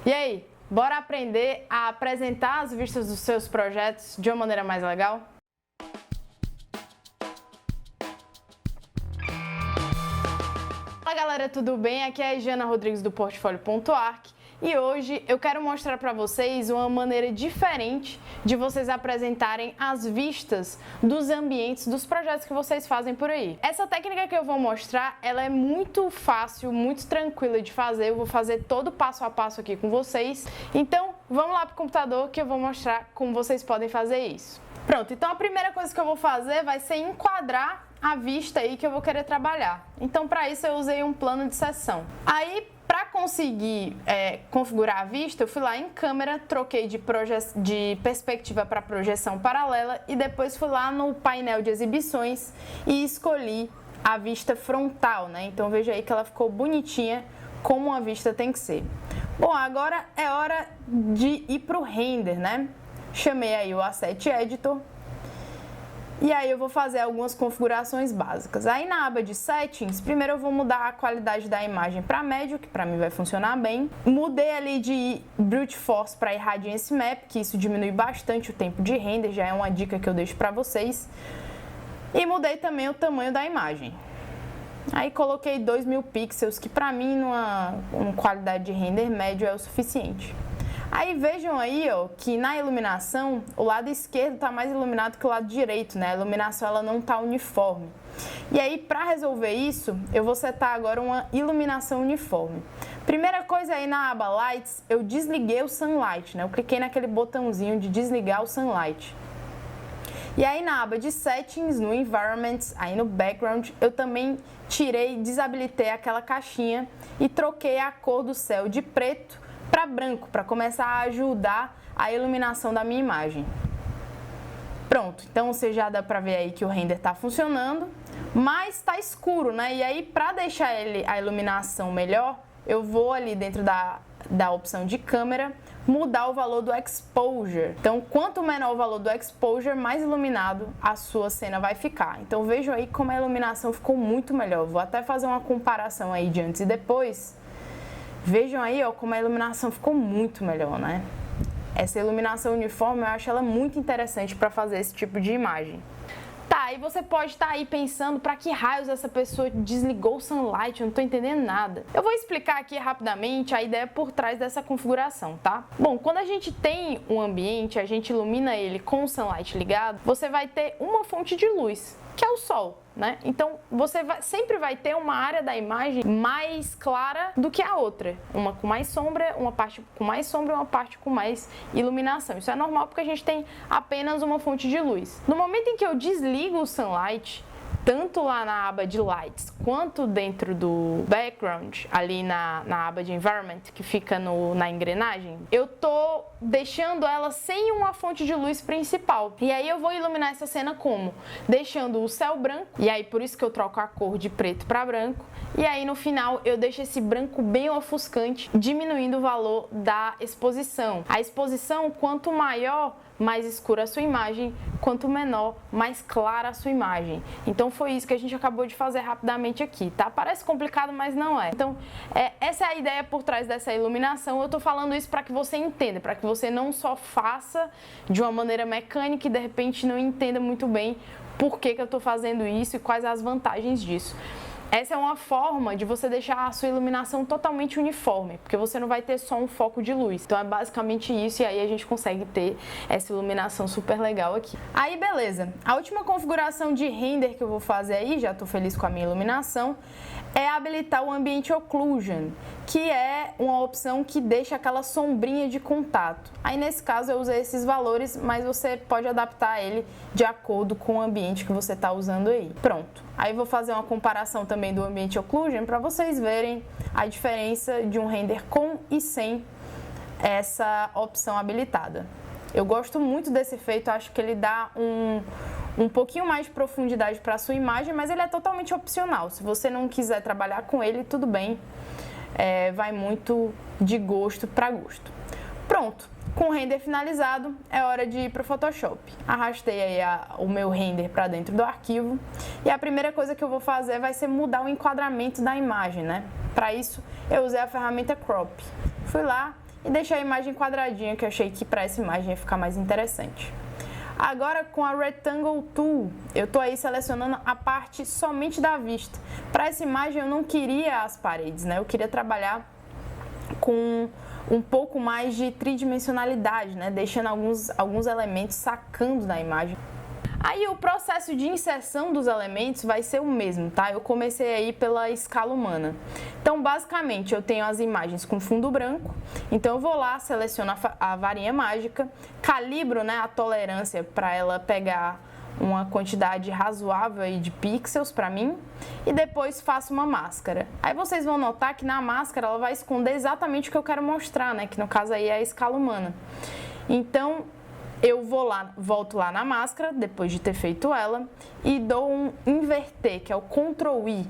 E aí, bora aprender a apresentar as vistas dos seus projetos de uma maneira mais legal? Fala galera, tudo bem? Aqui é a Jana Rodrigues do Portfolio.arc e hoje eu quero mostrar para vocês uma maneira diferente de vocês apresentarem as vistas dos ambientes dos projetos que vocês fazem por aí. Essa técnica que eu vou mostrar, ela é muito fácil, muito tranquila de fazer. Eu vou fazer todo passo a passo aqui com vocês. Então, vamos lá pro computador que eu vou mostrar como vocês podem fazer isso. Pronto, então a primeira coisa que eu vou fazer vai ser enquadrar a vista aí que eu vou querer trabalhar. Então, para isso eu usei um plano de seção. Aí, para conseguir configurar a vista, eu fui lá em câmera, troquei de perspectiva para projeção paralela e depois fui lá no painel de exibições e escolhi a vista frontal, né? Então veja aí que ela ficou bonitinha, como uma vista tem que ser. Bom, agora é hora de ir para o render, né? Chamei aí o Asset Editor. E aí eu vou fazer algumas configurações básicas. Aí na aba de Settings, primeiro eu vou mudar a qualidade da imagem para médio, que para mim vai funcionar bem. Mudei ali de Brute Force para Irradiance Map, que isso diminui bastante o tempo de render, já é uma dica que eu deixo para vocês. E mudei também o tamanho da imagem. Aí coloquei 2000 pixels, que para mim numa qualidade de render médio é o suficiente. Aí vejam aí, ó, que na iluminação, o lado esquerdo está mais iluminado que o lado direito, né? A iluminação ela não está uniforme. E aí, para resolver isso, eu vou setar agora uma iluminação uniforme. Primeira coisa aí na aba Lights, eu desliguei o Sunlight, né? Eu cliquei naquele botãozinho de desligar o Sunlight. E aí na aba de Settings, no Environments, aí no Background, eu também desabilitei aquela caixinha e troquei a cor do céu de preto para branco, para começar a ajudar a iluminação da minha imagem. Pronto, então você já dá para ver aí que o render está funcionando, mas está escuro, né? E aí para deixar a iluminação melhor, eu vou ali dentro da opção de câmera, mudar o valor do Exposure. Então, quanto menor o valor do Exposure, mais iluminado a sua cena vai ficar. Então, vejam aí como a iluminação ficou muito melhor. Vou até fazer uma comparação aí de antes e depois. Vejam aí, ó, como a iluminação ficou muito melhor, né? Essa iluminação uniforme, eu acho ela muito interessante para fazer esse tipo de imagem. Tá, e você pode estar aí pensando para que raios essa pessoa desligou o Sunlight, eu não tô entendendo nada. Eu vou explicar aqui rapidamente a ideia por trás dessa configuração, tá? Bom, quando a gente tem um ambiente, a gente ilumina ele com o Sunlight ligado, você vai ter uma fonte de luz, que é o sol, né? Então, você sempre vai ter uma área da imagem mais clara do que a outra. Uma com mais sombra, uma parte com mais sombra e uma parte com mais iluminação. Isso é normal porque a gente tem apenas uma fonte de luz. No momento em que eu desligo o Sunlight, tanto lá na aba de Lights, quanto dentro do Background, ali na aba de Environment, que fica na engrenagem, eu tô deixando ela sem uma fonte de luz principal. E aí eu vou iluminar essa cena como? Deixando o céu branco, e aí por isso que eu troco a cor de preto para branco, e aí no final eu deixo esse branco bem ofuscante, diminuindo o valor da exposição. A exposição, quanto maior, mais escura a sua imagem, quanto menor, mais clara a sua imagem. Então foi isso que a gente acabou de fazer rapidamente aqui, tá? Parece complicado, mas não é. Então, essa é a ideia por trás dessa iluminação. Eu tô falando isso para que você entenda, para que você não só faça de uma maneira mecânica e de repente não entenda muito bem por que eu tô fazendo isso e quais as vantagens disso. Essa é uma forma de você deixar a sua iluminação totalmente uniforme, porque você não vai ter só um foco de luz. Então é basicamente isso e aí a gente consegue ter essa iluminação super legal aqui. Aí beleza, a última configuração de render que eu vou fazer aí, já tô feliz com a minha iluminação, é habilitar o Ambient Occlusion, que é uma opção que deixa aquela sombrinha de contato. Aí nesse caso eu usei esses valores, mas você pode adaptar ele de acordo com o ambiente que você está usando aí. Pronto. Aí vou fazer uma comparação também do Ambient Occlusion para vocês verem a diferença de um render com e sem essa opção habilitada. Eu gosto muito desse efeito, acho que ele dá um pouquinho mais de profundidade para a sua imagem, mas ele é totalmente opcional. Se você não quiser trabalhar com ele, tudo bem, vai muito de gosto para gosto. Pronto, com o render finalizado, é hora de ir para o Photoshop. Arrastei aí o meu render para dentro do arquivo e a primeira coisa que eu vou fazer vai ser mudar o enquadramento da imagem, né? Para isso, eu usei a ferramenta Crop. Fui lá e deixei a imagem quadradinha, que eu achei que para essa imagem ia ficar mais interessante. Agora com a Rectangle Tool, eu estou aí selecionando a parte somente da vista. Para essa imagem eu não queria as paredes, né? Eu queria trabalhar com um pouco mais de tridimensionalidade, né? Deixando alguns elementos sacando da imagem. Aí o processo de inserção dos elementos vai ser o mesmo, tá? Eu comecei aí pela escala humana. Então, basicamente, eu tenho as imagens com fundo branco. Então, eu vou lá, seleciono a varinha mágica, calibro, né, a tolerância para ela pegar uma quantidade razoável aí de pixels para mim e depois faço uma máscara. Aí vocês vão notar que na máscara ela vai esconder exatamente o que eu quero mostrar, né? Que no caso aí é a escala humana. Então, eu volto lá na máscara, depois de ter feito ela, e dou um inverter, que é o Ctrl I.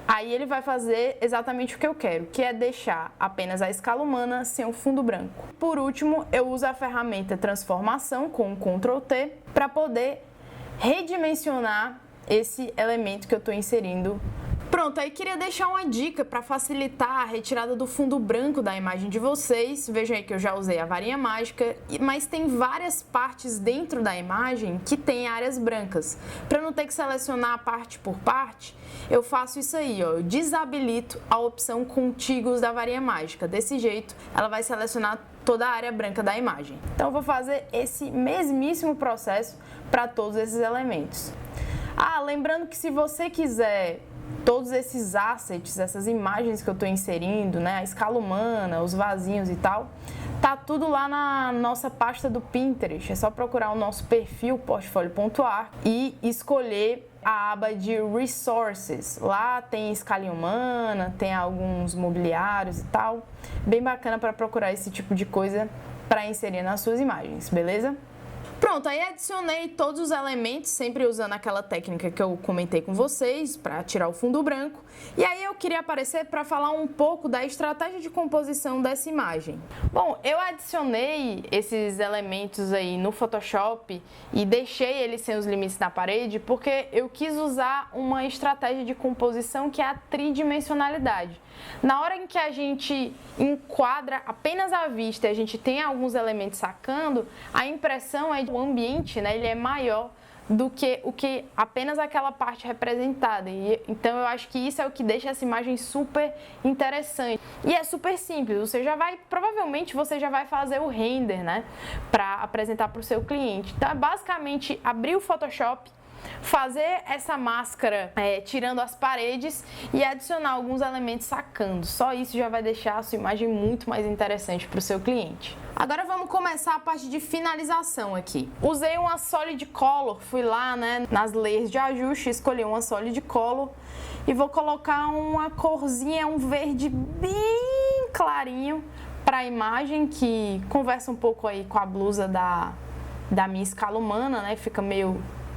Aí ele vai fazer exatamente o que eu quero, que é deixar apenas a escala humana sem o fundo branco. Por último, eu uso a ferramenta Transformação com o Ctrl T para poder redimensionar esse elemento que eu estou inserindo. Pronto, aí queria deixar uma dica para facilitar a retirada do fundo branco da imagem de vocês. Vejam aí que eu já usei a varinha mágica, mas tem várias partes dentro da imagem que tem áreas brancas. Para não ter que selecionar parte por parte, eu faço isso aí, ó. Eu desabilito a opção contíguos da varinha mágica. Desse jeito, ela vai selecionar toda a área branca da imagem. Então eu vou fazer esse mesmíssimo processo para todos esses elementos. Lembrando que se você quiser todos esses assets, essas imagens que eu estou inserindo, né, a escala humana, os vasinhos e tal, tá tudo lá na nossa pasta do Pinterest. É só procurar o nosso perfil portfolio.arc e escolher a aba de Resources. Lá tem escala humana, tem alguns mobiliários e tal. Bem bacana para procurar esse tipo de coisa para inserir nas suas imagens, beleza? Pronto, aí adicionei todos os elementos, sempre usando aquela técnica que eu comentei com vocês, para tirar o fundo branco. E aí eu queria aparecer para falar um pouco da estratégia de composição dessa imagem. Bom, eu adicionei esses elementos aí no Photoshop e deixei eles sem os limites na parede porque eu quis usar uma estratégia de composição que é a tridimensionalidade. Na hora em que a gente enquadra apenas a vista e a gente tem alguns elementos sacando, a impressão é que o ambiente, né, ele é maior do que apenas aquela parte representada. Então eu acho que isso é o que deixa essa imagem super interessante. E é super simples, provavelmente você já vai fazer o render, né, para apresentar para o seu cliente. Então é basicamente abrir o Photoshop, fazer essa máscara tirando as paredes e adicionar alguns elementos sacando. Só isso já vai deixar a sua imagem muito mais interessante para o seu cliente. Agora vamos começar a parte de finalização aqui. Usei uma Solid Color, fui lá, né, nas layers de ajuste, escolhi uma Solid Color e vou colocar uma corzinha, um verde bem clarinho para a imagem, que conversa um pouco aí com a blusa da minha escala humana, né? Fica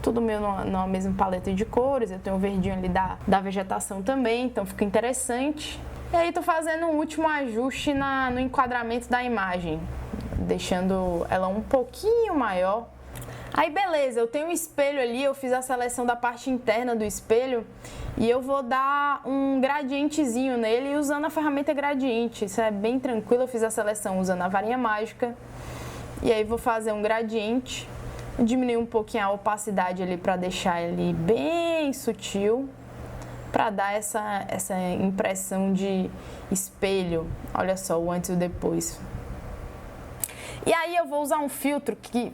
tudo meio na mesma paleta de cores. Eu tenho o verdinho ali da vegetação também, então fica interessante. E aí tô fazendo um último ajuste no enquadramento da imagem, deixando ela um pouquinho maior. Aí beleza, eu tenho um espelho ali, eu fiz a seleção da parte interna do espelho e eu vou dar um gradientezinho nele usando a ferramenta gradiente. Isso é bem tranquilo, eu fiz a seleção usando a varinha mágica e aí vou fazer um gradiente. Diminuir um pouquinho a opacidade ali para deixar ele bem sutil, para dar essa impressão de espelho. Olha só o antes e o depois. E aí eu vou usar um filtro que,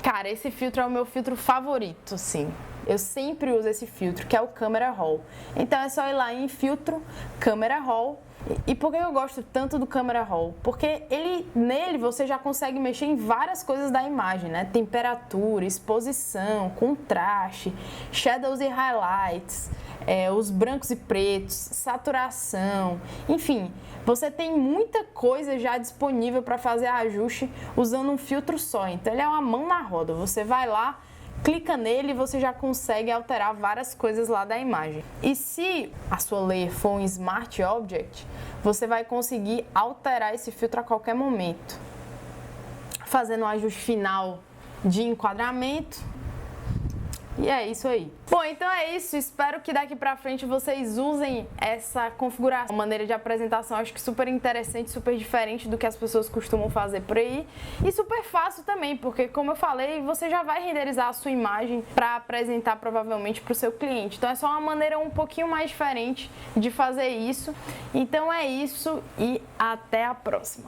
cara, esse filtro é o meu filtro favorito, assim. Eu sempre uso esse filtro, que é o Camera Raw. Então é só ir lá em Filtro, Camera Raw. E por que eu gosto tanto do Camera Raw? Porque nele você já consegue mexer em várias coisas da imagem, né? Temperatura, exposição, contraste, shadows e highlights, os brancos e pretos, saturação, enfim, você tem muita coisa já disponível para fazer ajuste usando um filtro só. Então ele é uma mão na roda, você vai lá, clica nele e você já consegue alterar várias coisas lá da imagem. E se a sua layer for um Smart Object, você vai conseguir alterar esse filtro a qualquer momento, fazendo um ajuste final de enquadramento, E é isso aí. Bom, então é isso. Espero que daqui pra frente vocês usem essa configuração, maneira de apresentação. Acho que super interessante, super diferente do que as pessoas costumam fazer por aí. E super fácil também, porque como eu falei, você já vai renderizar a sua imagem para apresentar provavelmente para o seu cliente. Então é só uma maneira um pouquinho mais diferente de fazer isso. Então é isso e até a próxima.